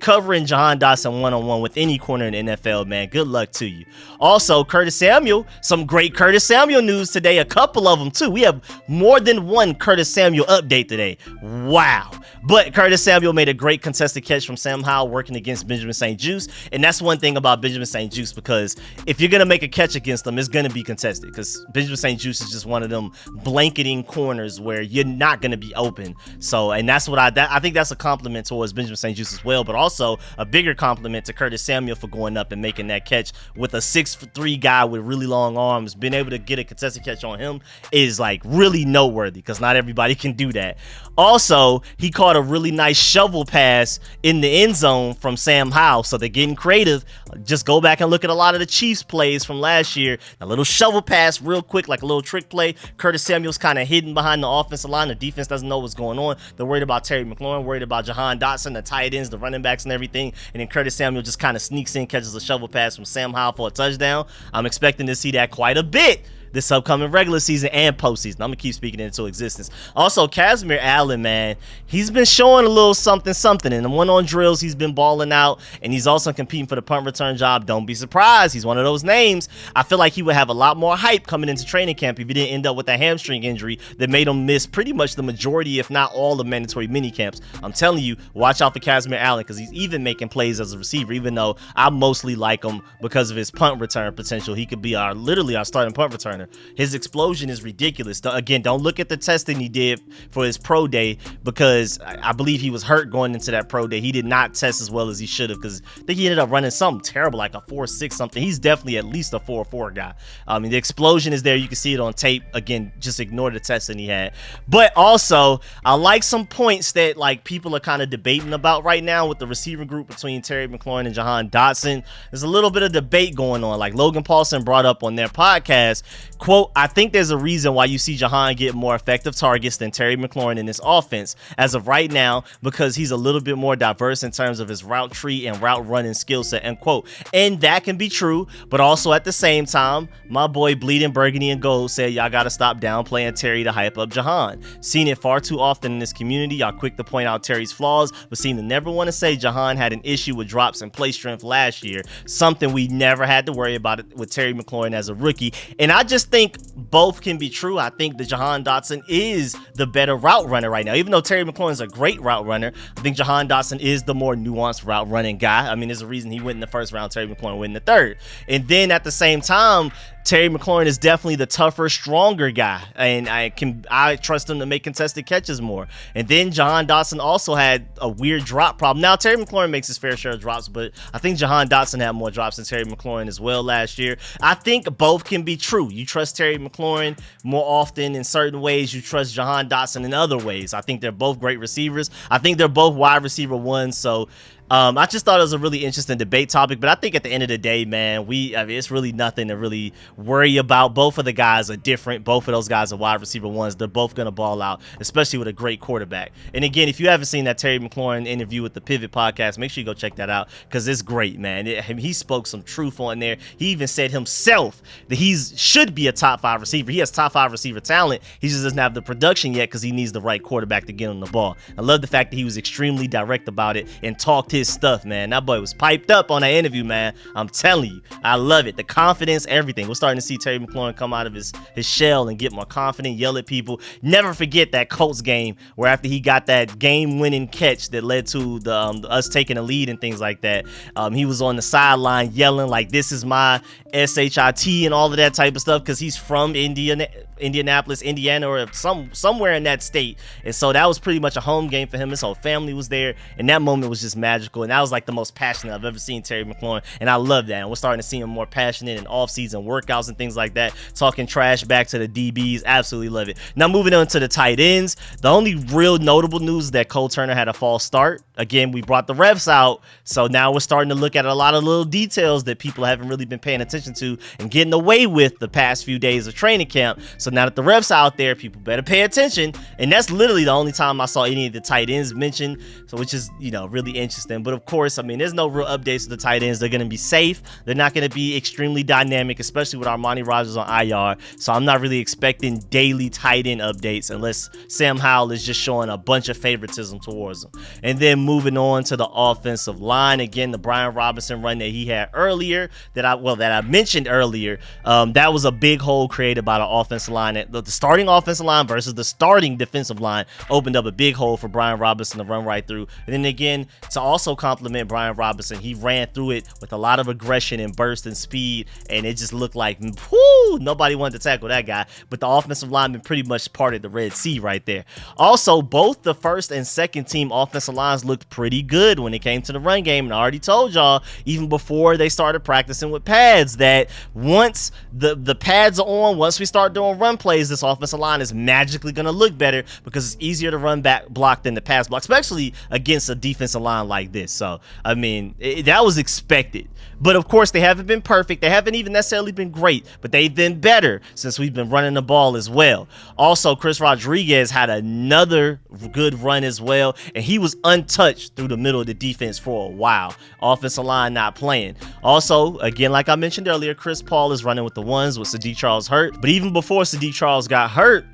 covering Jahan Dotson one-on-one with any corner in the NFL, man. Good luck to you. Also, Curtis Samuel, some great Curtis Samuel news today, a couple of them too. We have more than one Curtis Samuel update today. Wow. But Curtis Samuel made a great contested catch from Sam Howell working against Benjamin St-Juste. And that's one thing about Benjamin St-Juste, because if you're going to make a catch against him, it's going to be contested, because Benjamin St-Juste is just one of them blanketing corners where you're not going to be open. So, and that's what I think that's a compliment towards Benjamin St-Juste as well, but also a bigger compliment to Curtis Samuel for going up and making that catch with a 6'3" guy with really long arms. Being able to get a contested catch on him is like really noteworthy, because not everybody can do that. Also, he caught a really nice shovel pass in the end zone from Sam Howell. So they're getting creative. Just go back and look at a lot of the Chiefs plays from last year. A little shovel pass real quick, like a little trick play. Curtis Samuel's kind of hidden behind the offensive line. The defense doesn't know what's going on. They're worried about Terry McLaurin, worried about Jahan Dotson, the tight ends, the running backs and everything. And then Curtis Samuel just kind of sneaks in, catches a shovel pass from Sam Howell for a touchdown. I'm expecting to see that quite a bit this upcoming regular season and postseason. I'm gonna keep speaking it into existence. Also, Casimir Allen, man, he's been showing a little something. In the one-on drills, he's been balling out, and he's also competing for the punt return job. Don't be surprised. He's one of those names. I feel like he would have a lot more hype coming into training camp if he didn't end up with that hamstring injury that made him miss pretty much the majority, if not all, the mandatory mini camps. I'm telling you, watch out for Casimir Allen, because he's even making plays as a receiver, even though I mostly like him because of his punt return potential. He could be literally our starting punt returner. His explosion is ridiculous. Again, don't look at the testing he did for his pro day, because I believe he was hurt going into that pro day. He did not test as well as he should have, because I think he ended up running something terrible, like a 4.6 something. He's definitely at least a 4.4 guy. I mean, the explosion is there. You can see it on tape. Again, just ignore the testing he had. But also, I like some points that like people are kind of debating about right now with the receiver group between Terry McLaurin and Jahan Dotson. There's a little bit of debate going on. Like Logan Paulson brought up on their podcast, quote, I think there's a reason why you see Jahan get more effective targets than Terry McLaurin in this offense as of right now, because he's a little bit more diverse in terms of his route tree and route running skill set, end quote. And that can be true, but also at the same time, my boy Bleeding Burgundy and Gold said y'all gotta stop downplaying Terry to hype up Jahan. Seen it far too often in this community. Y'all quick to point out Terry's flaws, but seem to never want to say Jahan had an issue with drops and play strength last year, something we never had to worry about it with Terry McLaurin as a rookie. And I just think both can be true. I think that Jahan Dotson is the better route runner right now. Even though Terry McLaurin is a great route runner, I think Jahan Dotson is the more nuanced route running guy. I mean, there's a reason he went in the first round, Terry McLaurin went in the third. And then at the same time, Terry McLaurin is definitely the tougher, stronger guy, and I trust him to make contested catches more. And then Jahan Dotson also had a weird drop problem. Now Terry McLaurin makes his fair share of drops, but I think Jahan Dotson had more drops than Terry McLaurin as well last year. I think both can be true. You trust Terry McLaurin more often in certain ways. You trust Jahan Dotson in other ways. I think they're both great receivers. I think they're both wide receiver ones. So I just thought it was a really interesting debate topic, but I think at the end of the day, man, it's really nothing to really worry about. Both of the guys are different. Both of those guys are wide receiver ones. They're both going to ball out, especially with a great quarterback. And again, if you haven't seen that Terry McLaurin interview with the Pivot podcast, make sure you go check that out, because it's great, man. He spoke some truth on there. He even said himself that he should be a top 5 receiver. He has top 5 receiver talent. He just doesn't have the production yet because he needs the right quarterback to get him the ball. I love the fact that he was extremely direct about it and talked his stuff, man. That boy was piped up on that interview, man. I'm telling you, I love it. The confidence, everything. We're starting to see Terry McLaurin come out of his shell and get more confident, yell at people. Never forget that Colts game where after he got that game-winning catch that led to the us taking a lead and things like that, he was on the sideline yelling like, "This is my SHIT" and all of that type of stuff, because he's from Indianapolis, Indiana, or somewhere in that state. And so that was pretty much a home game for him. His whole family was there, and that moment was just magical. And that was like the most passionate I've ever seen Terry McLaurin, and I love that. And we're starting to see him more passionate in off-season workouts and things like that, talking trash back to the DBs. Absolutely love it. Now moving on to the tight ends, the only real notable news is that Cole Turner had a false start. Again, we brought the refs out, so now we're starting to look at a lot of little details that people haven't really been paying attention to and getting away with the past few days of training camp. So now that the refs out there, people better pay attention. And that's literally the only time I saw any of the tight ends mentioned, so which is, really interesting. man. But of course, I mean, there's no real updates to the tight ends. They're going to be safe. They're not going to be extremely dynamic, especially with Armani Rogers on IR. So I'm not really expecting daily tight end updates unless Sam Howell is just showing a bunch of favoritism towards them. And then moving on to the offensive line, again, the Brian Robinson run that he had earlier that I mentioned earlier, that was a big hole created by the offensive line. The starting offensive line versus the starting defensive line opened up a big hole for Brian Robinson to run right through. And then again, to also compliment Brian Robinson, he ran through it with a lot of aggression and burst and speed, and it just looked like, whoo, nobody wanted to tackle that guy. But the offensive lineman pretty much parted the Red Sea right there. Also, both the first and second team offensive lines looked pretty good when it came to the run game. And I already told y'all, even before they started practicing with pads, that once the pads are on, once we start doing run plays, this offensive line is magically going to look better because it's easier to run back block than the pass block, especially against a defensive line like this. So, I mean, that was expected. But of course, they haven't been perfect. They haven't even necessarily been great, but they've been better since we've been running the ball as well. Also, Chris Rodriguez had another good run as well, and he was untouched through the middle of the defense for a while. Offensive line not playing. Also, again, like I mentioned earlier, Chris Paul is running with the ones with Sadiq Charles hurt. But even before Sadiq Charles got hurt,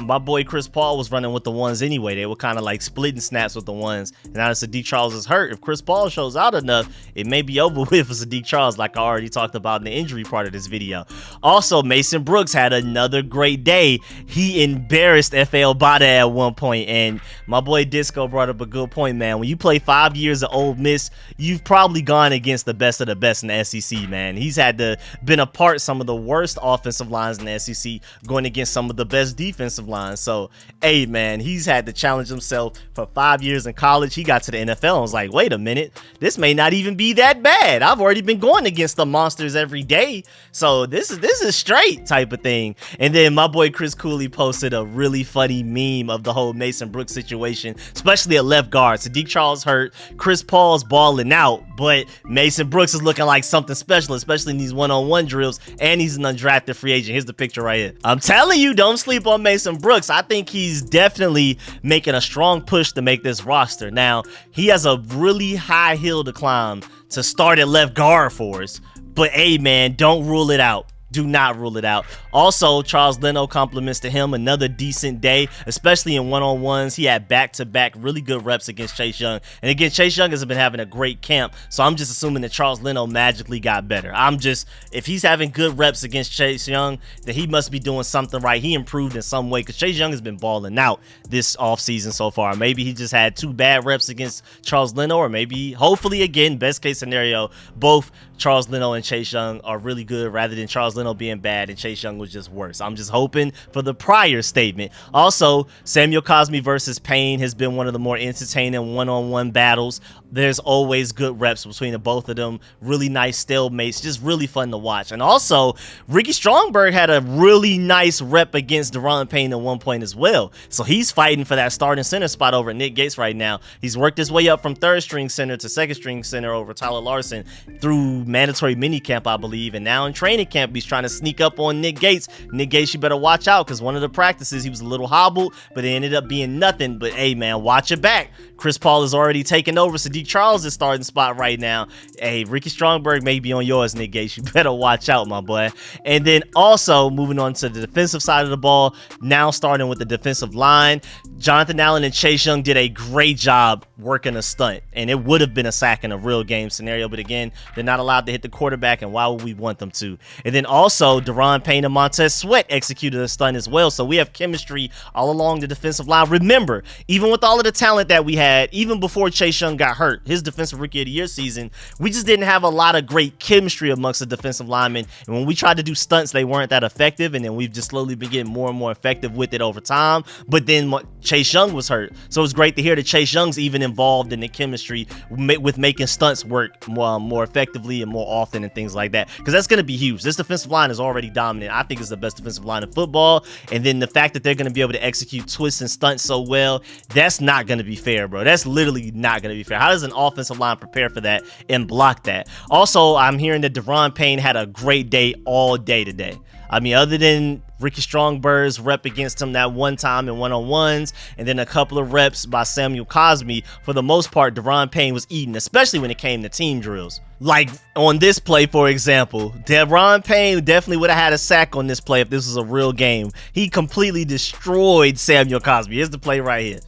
my boy Chris Paul was running with the ones anyway. They were kind of like splitting snaps with the ones. And now that Sadiq Charles is hurt, if Chris Paul shows out enough, it may be over with for Sadiq Charles, like I already talked about in the injury part of this video. Also, Mason Brooks had another great day. He embarrassed F.A. Obada at one point, and my boy Disco brought up a good point, man. When you play 5 years at Ole Miss, you've probably gone against the best of the best in the SEC, man. He's had to been apart some of the worst offensive lines in the SEC, going against some of the best defensive lines. So, hey, man, he's had to challenge himself for 5 years in college. He got to the NFL and was like, wait a minute, this may not even be that bad. I've already been going against the monsters every day, so this is straight type of thing. And then my boy Chris Cooley posted a really funny meme of the whole Mason Brooks situation, especially at left guard. Sadiq Charles hurt, Chris Paul's balling out, but Mason Brooks is looking like something special, especially in these one-on-one drills, and he's an undrafted free agent. Here's the picture right here. I'm telling you, don't sleep on Mason Brooks. I think he's definitely making a strong push to make this roster. Now, he has a really high hill to climb to start at left guard for us, but hey, man, don't rule it out. Do not rule it out. Also, Charles Leno compliments to him, another decent day, especially in one-on-ones. He had back-to-back really good reps against Chase Young. And again, Chase Young has been having a great camp, so I'm just assuming that Charles Leno magically got better. If he's having good reps against Chase Young, then he must be doing something right. He improved in some way because Chase Young has been balling out this offseason so far. Maybe he just had 2 bad reps against Charles Leno, or maybe, hopefully, again, best case scenario, both Charles Leno and Chase Young are really good rather than Charles Leno being bad and Chase Young was just worse. I'm just hoping for the prior statement. Also, Samuel Cosmi versus Payne has been one of the more entertaining one-on-one battles. There's always good reps between the both of them. Really nice stalemates, just really fun to watch. And also, Ricky Strongberg had a really nice rep against Deron Payne at one point as well. So he's fighting for that starting center spot over at Nick Gates right now. He's worked his way up from third string center to second string center over Tyler Larson through mandatory minicamp, I believe. And now in training camp, he's trying to sneak up on Nick Gates. Nick Gates, you better watch out, because one of the practices he was a little hobbled, but it ended up being nothing. But hey, man, watch it back. Chris Paul is already taking over Sadiq Charles' starting spot right now. Hey, Ricky Strongberg may be on yours, Nick Gates. You better watch out, my boy. And then also moving on to the defensive side of the ball, now starting with the defensive line, Jonathan Allen and Chase Young did a great job working a stunt, and it would have been a sack in a real game scenario, but again, they're not allowed to hit the quarterback, and why would we want them to? And then also, Deron Payne and Montez Sweat executed a stunt as well, so we have chemistry all along the defensive line. Remember, even with all of the talent that we had, even before Chase Young got hurt, his defensive rookie of the year season, we just didn't have a lot of great chemistry amongst the defensive linemen, and when we tried to do stunts, they weren't that effective, and then we've just slowly been getting more and more effective with it over time. But then Chase Young was hurt, so it's great to hear that Chase Young's even involved in the chemistry with making stunts work more effectively and more often and things like that, because that's going to be huge. This defensive line is already dominant. I think it's the best defensive line in football, and then the fact that they're going to be able to execute twists and stunts so well, that's not going to be fair, bro. That's literally not going to be fair. How does an offensive line prepare for that and block that? Also, I'm hearing that Deron Payne had a great day all day today. I mean, other than Ricky Strongbird's rep against him that one time in one-on-ones, and then a couple of reps by Samuel Cosme. For the most part, Deron Payne was eating, especially when it came to team drills. Like on this play, for example, Deron Payne definitely would have had a sack on this play if this was a real game. He completely destroyed Samuel Cosme. Here's the play right here.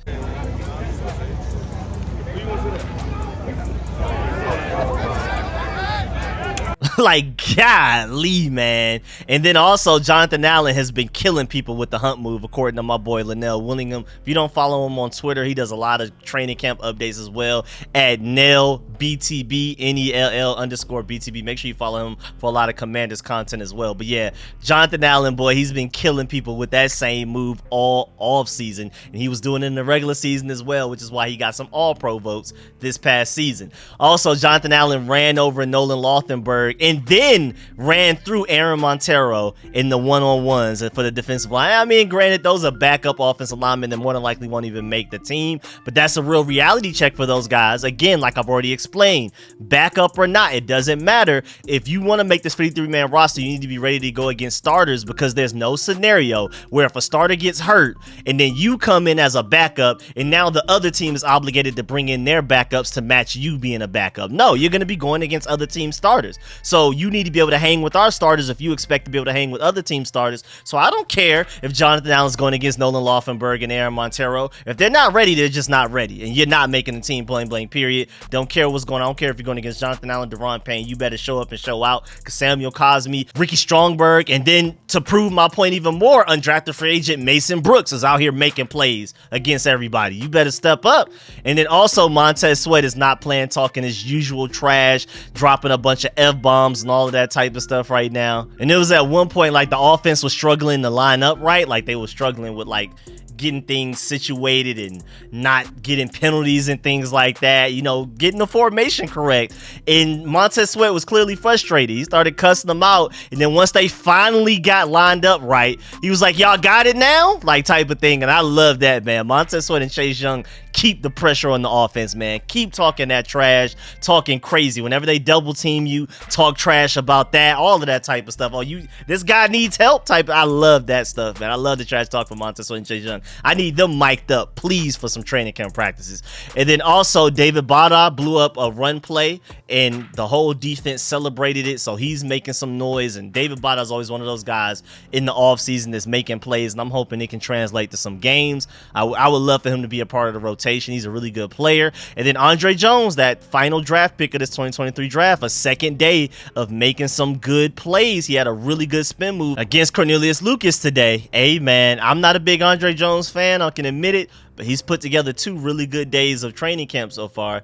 Like, golly, man. And then also, Jonathan Allen has been killing people with the hunt move, according to my boy Linnell Willingham. If you don't follow him on Twitter, he does a lot of training camp updates as well at NellBTB, NELL_BTB. Make sure you follow him for a lot of Commanders content as well. But yeah, Jonathan Allen, boy, he's been killing people with that same move all off season, and he was doing it in the regular season as well, which is why he got some All-Pro votes this past season. Also, Jonathan Allen ran over Nolan Lothenberg and then ran through Aaron Montero in the one-on-ones for the defensive line. I mean, granted, those are backup offensive linemen that more than likely won't even make the team, but that's a real reality check for those guys. Again, like I've already explained, backup or not, it doesn't matter. If you want to make this 53-man roster, you need to be ready to go against starters, because there's no scenario where if a starter gets hurt and then you come in as a backup and now the other team is obligated to bring in their backups to match you being a backup. No, you're going to be going against other team starters. So you need to be able to hang with our starters if you expect to be able to hang with other team starters. So I don't care if Jonathan Allen's going against Nolan Lothenberg and Aaron Montero. If they're not ready, they're just not ready. And you're not making the team plain blank, period. Don't care what's going on. I don't care if you're going against Jonathan Allen, Deron Payne. You better show up and show out, because Samuel Cosme, Ricky Strongberg, and then to prove my point even more, undrafted free agent Mason Brooks is out here making plays against everybody. You better step up. And then also Montez Sweat is not playing, talking his usual trash, dropping a bunch of F-bombs and all of that type of stuff right now. And it was at one point like the offense was struggling to line up right, like they were struggling with like getting things situated and not getting penalties and things like that, you know, getting the formation correct. And Montez Sweat was clearly frustrated. He started cussing them out, and then once they finally got lined up right, he was like, y'all got it now, like type of thing. And I love that, man. Montez Sweat and Chase Young keep the pressure on the offense, man. Keep talking that trash, talking crazy. Whenever they double team you, talk trash about that, all of that type of stuff. Oh, this guy needs help type. I love that stuff, man. I love the trash talk from Montez Sweat and Chase Young. I need them mic'd up, please, for some training camp practices. And then also David Bada blew up a run play, and the whole defense celebrated it, so he's making some noise. And David Bada is always one of those guys in the offseason that's making plays, and I'm hoping it can translate to some games. I would love for him to be a part of the rotation. He's a really good player. And then Andre Jones, that final draft pick of this 2023 draft, a second day of making some good plays. He had a really good spin move against Cornelius Lucas today. Hey, man, I'm not a big Andre Jones fan, I can admit it, but he's put together 2 really good days of training camp so far.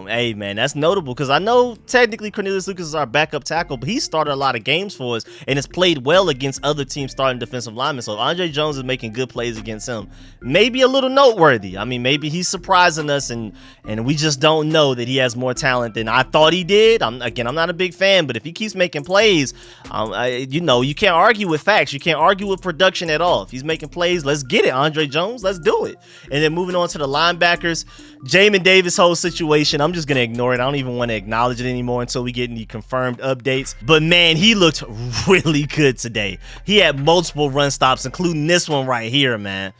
Hey, man, that's notable, because I know technically Cornelius Lucas is our backup tackle, but he started a lot of games for us and has played well against other teams starting defensive linemen. So Andre Jones is making good plays against him. Maybe a little noteworthy. I mean, maybe he's surprising us, and we just don't know that he has more talent than I thought he did. I'm not a big fan, but if he keeps making plays, you know, you can't argue with facts. You can't argue with production at all. If he's making plays, let's get it, Andre Jones. Let's do it. And then moving on to the linebackers, Jamin Davis' whole situation, I'm just going to ignore it. I don't even want to acknowledge it anymore until we get any confirmed updates. But man, he looked really good today. He had multiple run stops, including this one right here, man.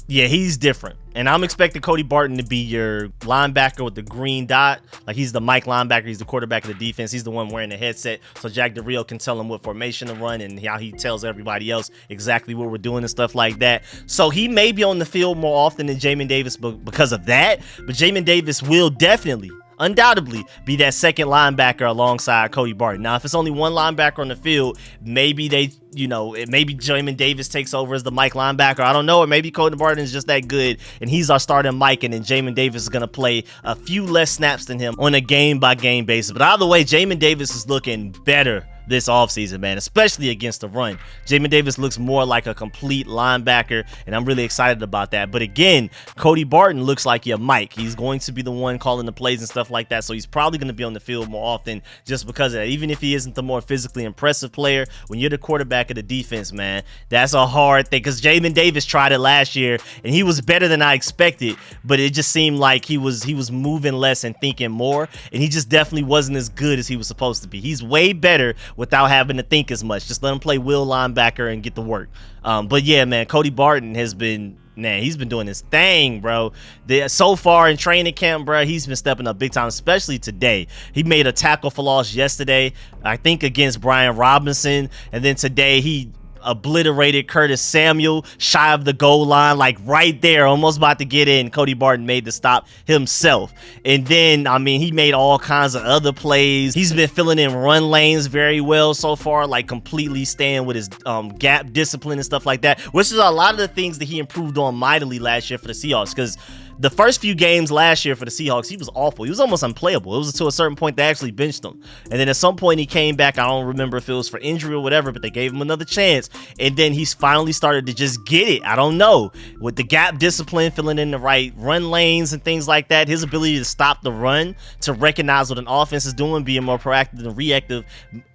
Yeah, he's different. And I'm expecting Cody Barton to be your linebacker with the green dot. Like, he's the Mike linebacker. He's the quarterback of the defense. He's the one wearing the headset, so Jack Del Rio can tell him what formation to run and how he tells everybody else exactly what we're doing and stuff like that. So he may be on the field more often than Jamin Davis because of that. But Jamin Davis will definitely, undoubtedly, be that second linebacker alongside Cody Barton. Now, if it's only one linebacker on the field, maybe maybe Jamin Davis takes over as the Mike linebacker. I don't know. Or maybe Cody Barton is just that good and he's our starting Mike, and then Jamin Davis is going to play a few less snaps than him on a game-by-game basis. But either way, Jamin Davis is looking better this offseason, man, especially against the run. Jamin Davis looks more like a complete linebacker, and I'm really excited about that. But again, Cody Barton looks like your Mike. He's going to be the one calling the plays and stuff like that, so he's probably going to be on the field more often just because of that. Even if he isn't the more physically impressive player, when you're the quarterback of the defense, man, that's a hard thing, because Jamin Davis tried it last year, and he was better than I expected, but it just seemed like he was moving less and thinking more, and he just definitely wasn't as good as he was supposed to be. He's way better without having to think as much. Just let him play will linebacker and get to work. But yeah, man, Cody Barton has been, man, he's been doing his thing, bro. So far in training camp, bro, he's been stepping up big time, especially today. He made a tackle for loss yesterday, I think against Brian Robinson, and then today he obliterated Curtis Samuel shy of the goal line, like right there, almost about to get in. Cody Barton made the stop himself. And then, I mean, he made all kinds of other plays. He's been filling in run lanes very well so far, like completely staying with his gap discipline and stuff like that, which is a lot of the things that he improved on mightily last year for the Seahawks, because the first few games last year for the Seahawks, he was awful. He was almost unplayable. It was to a certain point they actually benched him. And then at some point he came back. I don't remember if it was for injury or whatever, but they gave him another chance. And then he's finally started to just get it. I don't know. With the gap discipline, filling in the right run lanes and things like that, his ability to stop the run, to recognize what an offense is doing, being more proactive and reactive,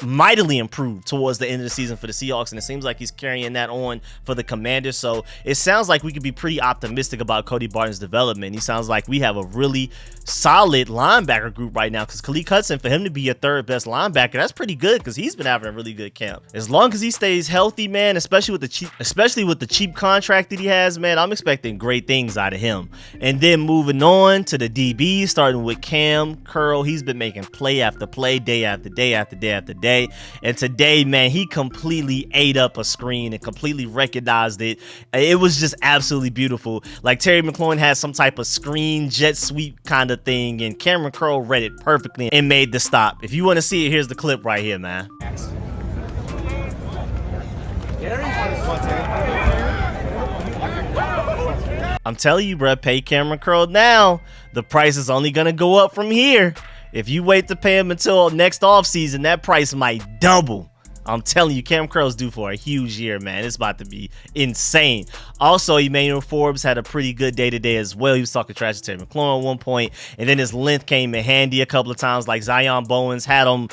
mightily improved towards the end of the season for the Seahawks. And it seems like he's carrying that on for the Commanders. So it sounds like we could be pretty optimistic about Cody Barton's development. He sounds like we have a really solid linebacker group right now, because Khaleke Hudson, for him to be your third best linebacker, that's pretty good, because he's been having a really good camp. As long as he stays healthy, man, especially with the cheap contract that he has, man, I'm expecting great things out of him. And then moving on to the DB, starting with Cam Curl, he's been making play after play, day after day after day after day. And today, man, he completely ate up a screen and completely recognized it. It was just absolutely beautiful. Like Terry McLaurin had some type of screen jet sweep kind of thing, and Cameron Curl read it perfectly and made the stop. If you want to see it, here's the clip right here, man. I'm telling you, bro, pay Cameron Curl now. The price is only gonna go up from here. If you wait to pay him until next offseason, that price might double. I'm telling you, Cam Curl's due for a huge year, man. It's about to be insane. Also, Emmanuel Forbes had a pretty good day-to-day as well. He was talking trash to Terry McLaurin at one point, and then his length came in handy a couple of times. Like Zion Bowens had him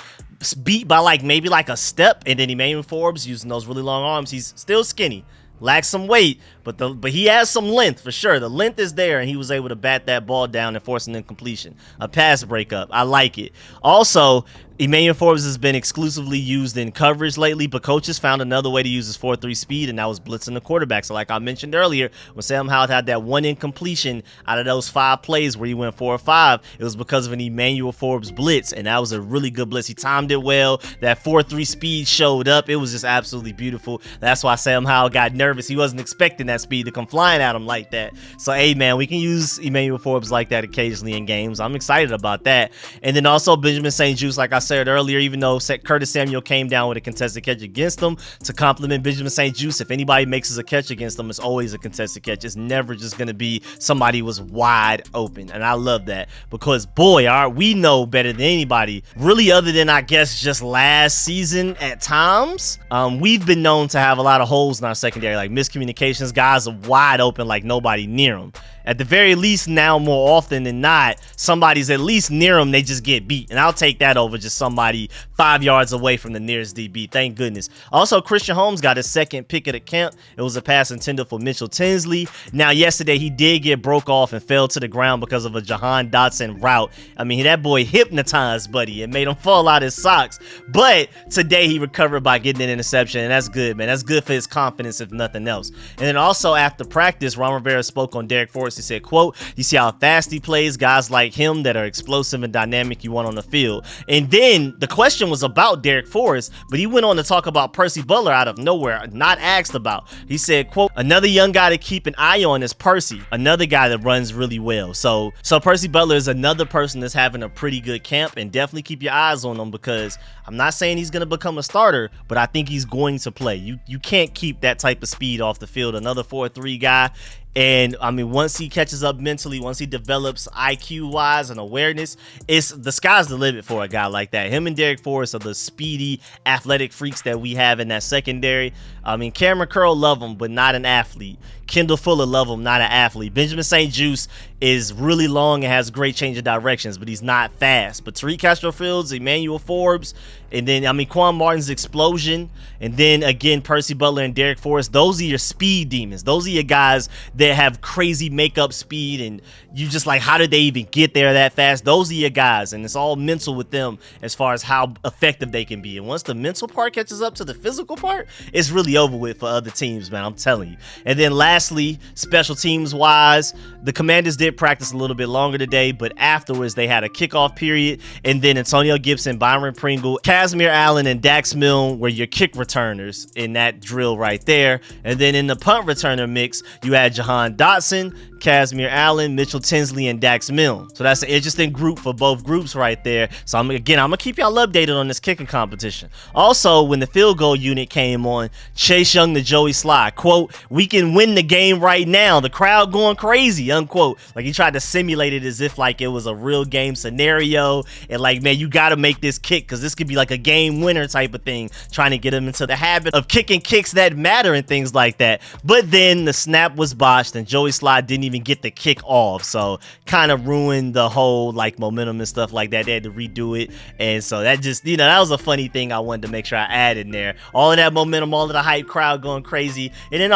beat by maybe a step, and then Emmanuel Forbes, using those really long arms, he's still skinny, lacks some weight, but he has some length for sure. The length is there, and he was able to bat that ball down and force an incompletion, a pass breakup. I like it. Also, Emmanuel Forbes has been exclusively used in coverage lately, but coaches found another way to use his 4-3 speed, and that was blitzing the quarterback. So like I mentioned earlier, when Sam Howell had that one incompletion out of those 5 plays where he went 4 or 5, it was because of an Emmanuel Forbes blitz, and that was a really good blitz. He timed it well. That 4-3 speed showed up. It was just absolutely beautiful. That's why Sam Howell got nervous. He wasn't expecting that speed to come flying at him like that. So, hey, man, we can use Emmanuel Forbes like that occasionally in games. I'm excited about that. And then also Benjamin St-Juste, like I said earlier, even though Curtis Samuel came down with a contested catch against him, to compliment Benjamin St-Juste, if anybody makes a catch against them, it's always a contested catch. It's never just going to be somebody was wide open. And I love that, because, boy, we know better than anybody, really, other than, I guess, just last season at times. We've been known to have a lot of holes in our secondary, like miscommunications. Guys are wide open, like nobody near them. At the very least, now more often than not, somebody's at least near them, they just get beat. And I'll take that over just somebody 5 yards away from the nearest DB. Thank goodness. Also, Christian Holmes got his second pick of the camp. It was a pass intended for Mitchell Tinsley. Now, yesterday, he did get broke off and fell to the ground because of a Jahan Dotson route. I mean, that boy hypnotized Buddy and made him fall out his socks. But today, he recovered by getting an interception, and that's good, man. That's good for his confidence, if nothing else. And then also, after practice, Ron Rivera spoke on Derek Forrest. He said, quote, "You see how fast he plays, guys like him that are explosive and dynamic you want on the field." And then the question was about Derek Forrest, but he went on to talk about Percy Butler out of nowhere, not asked about. He said, quote, "Another young guy to keep an eye on is Percy, another guy that runs really well." So Percy Butler is another person that's having a pretty good camp, and definitely keep your eyes on him, because I'm not saying he's going to become a starter, but I think he's going to play. You can't keep that type of speed off the field. Another 4-3 guy. And I mean, once he catches up mentally, once he develops IQ wise and awareness, it's the sky's the limit for a guy like that. Him and Derek Forrest are the speedy, athletic freaks that we have in that secondary. I mean, Cameron Curl, love him, but not an athlete. Kendall Fuller, love him, not an athlete. Benjamin St. Juice is really long and has great change of directions, but he's not fast. But Tariq Castro-Fields, Emmanuel Forbes, and then, I mean, Quan Martin's explosion, and then, again, Percy Butler and Derek Forrest, those are your speed demons. Those are your guys that have crazy makeup speed, and you just like, how did they even get there that fast? Those are your guys, and it's all mental with them as far as how effective they can be. And once the mental part catches up to the physical part, it's really over with for other teams, man, I'm telling you. And then lastly, special teams wise, the Commanders did practice a little bit longer today, but afterwards they had a kickoff period, and then Antonio Gibson, Byron Pringle, Casimir Allen, and Dax Milne were your kick returners in that drill right there. And then in the punt returner mix, you had Jahan Dotson, Casimir Allen, Mitchell Tinsley, and Dax Milne. So that's an interesting group for both groups right there. So I'm gonna keep y'all updated on this kicking competition. Also, when the field goal unit came on, Chase Young to Joey Sly, quote, "We can win the game right now. The crowd going crazy," unquote. Like, he tried to simulate it as if like it was a real game scenario, and like, man, you gotta make this kick because this could be like a game winner type of thing, trying to get him into the habit of kicking kicks that matter and things like that. But then the snap was botched and Joey Sly didn't even get the kick off, so kind of ruined the whole like momentum and stuff like that. They had to redo it, and so that just, you know, that was a funny thing I wanted to make sure I added in there. All of that momentum, all of the hype, crowd going crazy, and then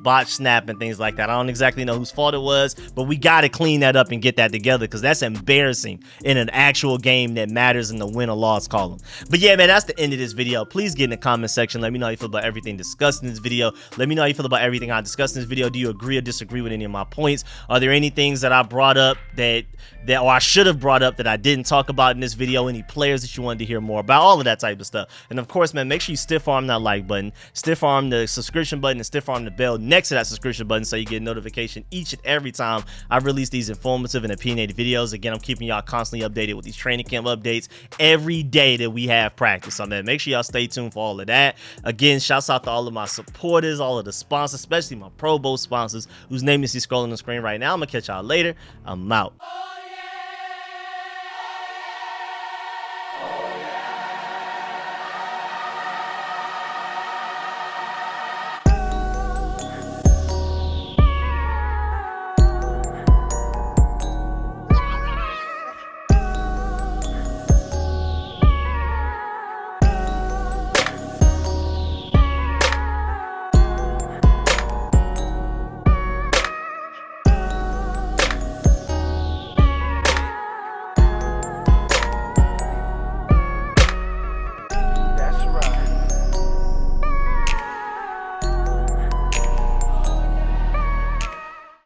botch snap and things like that. I don't exactly know whose fault it was, but we got to clean that up and get that together because that's embarrassing in an actual game that matters in the win or loss column. But yeah, man, that's the end of this video. Please get in the comment section. Let me know how you feel about everything discussed in this video. Let me know how you feel about everything I discussed in this video. Do you agree or disagree with any of my points? Are there any things that I brought up that or I should have brought up that I didn't talk about in this video? Any players that you wanted to hear more about? All of that type of stuff. And of course, man, make sure you stiff arm that like button, stiff arm the subscription button, and stiff arm the bell next to that subscription button so you get a notification each and every time I release these informative and opinionated videos. Again, I'm keeping y'all constantly updated with these training camp updates every day that we have practice. So, man, make sure y'all stay tuned for all of that. Again, shouts out to all of my supporters, all of the sponsors, especially my Pro Bowl sponsors whose name you see scrolling on the screen right now. I'm gonna catch y'all later. I'm out.